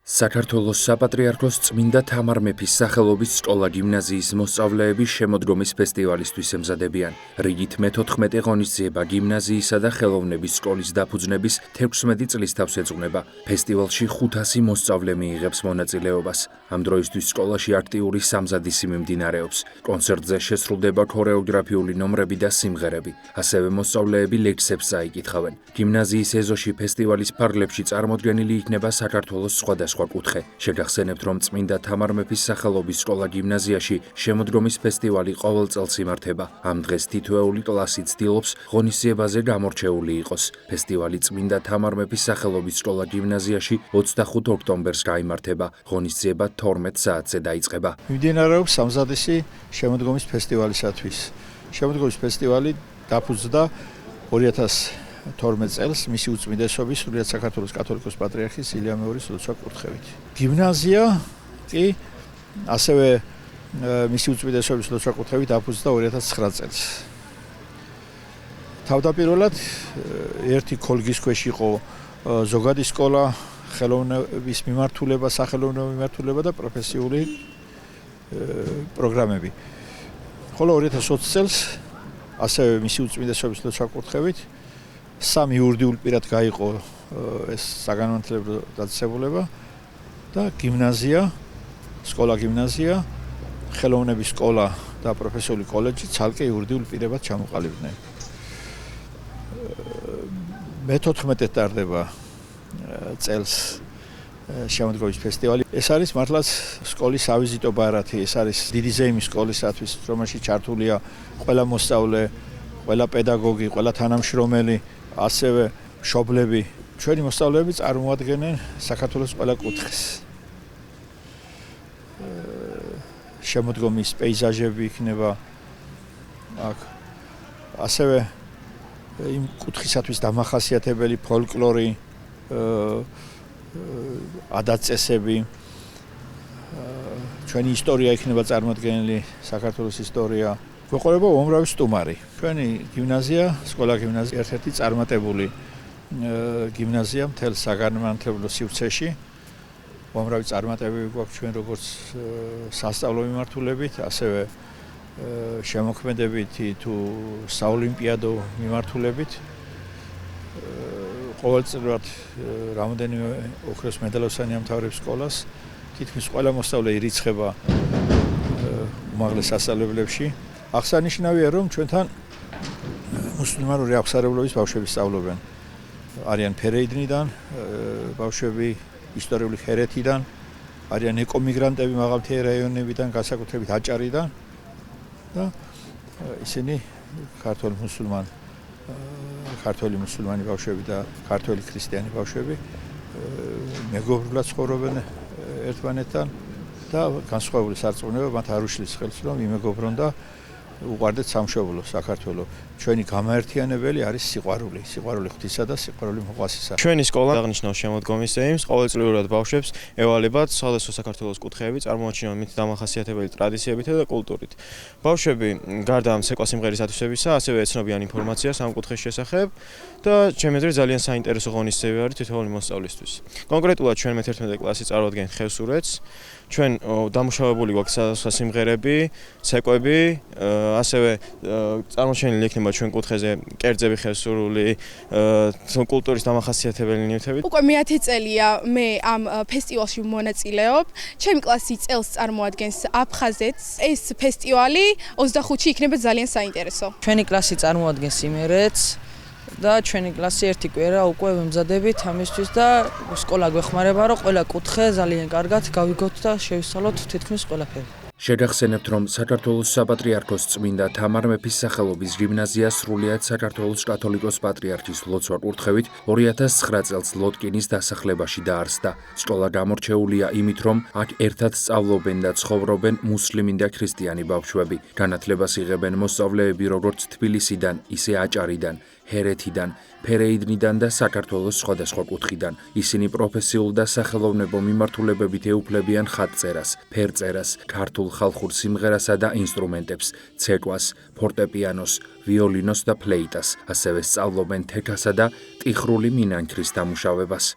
საქართველოს საპატრიარქოს წმინდა თამარ მეფის სახელობის სკოლა-გიმნაზიის მოსწავლეები შემოდგომის ფესტივალისთვის ემზადებიან. რიგით მე-14 ღონისძიება გიმნაზიისა და ხელოვნების სკოლის დაფუძნების 16 წლის თავს ეძღვნება. ფესტივალში 500 მოსწავლე მიიღებს მონაწილეობას. ამ დროისთვის სკოლაში აქტიური სამზადისი მიმდინარეობს. კონცერტზე შესრულდება ქორეოგრაფიული ნომრები და სიმღერები. ასევე მოსწავლეები ლექსებს წაიკითხავენ. გიმნაზიის ეზოში ფესტივალის ფარგლებში წარმოდგენილი იქნება საქართველოს სხვადასხვა კუთხე. შეგახსენებთ, რომ წმინდა თამარ მეფის სახელობის სკოლა-გიმნაზიაში შემოდგომის ფესტივალი ყოველ წელს იმართება. ამ დღეს თითოეული კლასი ცდილობს ღონისძიებაზე გამორჩეული იყოს. ფესტივალი წმინდა თამარ მეფის სახელობის სკოლა-გიმნაზიაში 25 ოქტომბერს გაიმართება. ღონისძიება 12 საათზე დაიწყება. მიმდინარეობს სამზადისი შემოდგომის ფესტივალისათვის. შემოდგომის ფესტივალი დაფუძნდა 2012 წელს მისი უწმინდესობის სრულიად საქართველოს კათოლიკოს პატრიარქის ილია მეორის ლოცვა კურთხევით. გიმნაზია კი ასევე მისი უწმინდესობის ლოცვა კურთხევით დაფუძნდა 2009 წელს. თავდაპირველად ერთი ქოლგის ქვეშ იყო ზოგადი სკოლა, ხელოვნების მიმართულება, სახელოვნებო მიმართულება და პროფესიული პროგრამები. ხოლო 2020 წელს ასევე მისი უწმინდესობის ლოცვა კურთხევით 3 იურიდიულ პირად გაიყო ეს საგანმანათლებლო დაწესებულება და გიმნაზია, სკოლა-გიმნაზია, ხელოვნების სკოლა და პროფესიული კოლეჯი ცალკე იურიდიულ პირებად ჩამოყალიბდნენ. მე-14 ტარდება წელს შემოდგომის ფესტივალი. ეს არის მართლაც სკოლის ავიზიტო ბარათი, ეს არის დიდი ზეიმის სკოლისათვის, რომელშიც ჩართულია ყველა მოსწავლე, ყველა პედაგოგი, ყველა თანამშრომელი, ასევე მშობლები. ჩვენი მოსწავლეები წარმოადგენენ საქართველოს ყველა კუთხეს. შემოდგომის პეიზაჟები იქნება აქ. ასევე იმ კუთხისათვის დამახასიათებელი ფოლკლორი, ადათ-წესები, ჩვენი ისტორია იქნება წარმოდგენილი, საქართველოს ისტორია. გვეყოლება უამრავი სტუმარი. ჩვენი გიმნაზია, სკოლა-გიმნაზია ერთ-ერთი წარმატებული გიმნაზია მთელ საგანმანათლებლო სივრცეში. უამრავი წარმატებები გვაქვს ჩვენ როგორც სასწავლო მიმართულებით, ასევე შემოქმედებითი თუ საოლიმპიადო მიმართულებით. ყოველწლიურად რამოდენიმე ოქროს მედალოსანი ამთავრებს სკოლას. თითქმის ყველა მოსწავლე ირიცხება უმაღლეს სასწავლებლებში. აღსანიშნავია, რომ ჩვენთან მუსლიმანური აღსარებლობის ბავშვები სწავლობენ. არიან ფერეიდნიდან, ბავშვები ისტორიული ჰერეთიდან, არიან ეკომიგრანტები მაღალმთიანი რაიონებიდან, განსაკუთრებით აჭარიდან და ისინი ქართველი მუსულმანი ბავშვები და ქართველი ქრისტიანი ბავშვები მეგობრულად ცხოვრობენ ერთმანეთთან და განსხვავებული სარწმუნება მათ არ უშლის ხელს, რომ იმეგობრონ და უყვარდეთ სამშობლო საქართველო. ჩვენი გამაერთიანებელი არის სიყვარული ღვთისა და სიყვარული მოყვასისა. ჩვენი სკოლა აღნიშნავს შემოდგომის ზეიმს, ყოველწლიურად ბავშვებს ევალებათ სხვადასხვა საქართველოს კუთხეები, წარმოაჩინონ მით დამახასიათებელი ტრადიციებით და კულტურით. ბავშვები გარდა ამ ცეკვა სიმღერის ათვისებისა, ასევე ეცნობიან ინფორმაციას ამ კუთხის შესახებ და ჩემი აზრით ძალიან საინტერესო ღონისძიება არის თითოეული მოსწავლისთვის. კონკრეტულად ჩვენ მე-11 კლასი წარვადგენთ ხევსურეთს. ჩვენ დამუშავებული გვაქვს სხვადასხვა სიმღერები, ცეკვები, ასევე წარმოჩენილი იქნება ჩვენ კუთხეზე კერძები ხევსურული, კულტურის დამახასიათებელი ნივთები. უკვე მე-10 წელია მე ამ ფესტივალში მონაწილეობ. ჩემი კლასი წელს წარმოადგენს აფხაზეთს. ეს ფესტივალი 25-ში იქნება ძალიან საინტერესო. ჩვენი კლასი წარმოადგენს იმერეთს და ჩვენი კლასი ერთი კვირა უკვე ვემზადებით ამისთვის და სკოლა გვეხმარება, რომ ყველა კუთხე ძალიან კარგად გავიგოთ და შევისწავლოთ თითქმის ყველაფერი. შეგახსენებთ, რომ საქართველოს საპატრიარქოს წმინდა თამარ მეფის სახელობის გიმნაზია სრულიად საქართველოს კათოლიკოს პატრიარქის ლოცვა კურთხევით 2009 წელს ლოტკინის დასახლებაში დაარსდა. სკოლა გამორჩეულია იმით, რომ აქ ერთად სწავლობენ და ცხოვრობენ მუსლიმი და ქრისტიანი ბავშვები. განათლებას იღებენ მოსწავლეები როგორც თბილისიდან, ისე აჭარიდან, ჰერეთიდან, ფერეიდნიდან და საქართველოს სხვადასხვა კუთხიდან. ისინი პროფესიულ და სახელოვნებო მიმართულებებით ეუფლებიან ხატწერას, ფერწერას, ქართულ ხალხურ სიმღერასა და ინსტრუმენტებს, ცეკვას, ფორტეპიანოს, ვიოლინოს და ფლეიტას. ასევე სწავლობენ თექასა და ტიხრული მინანქრის დამუშავებას.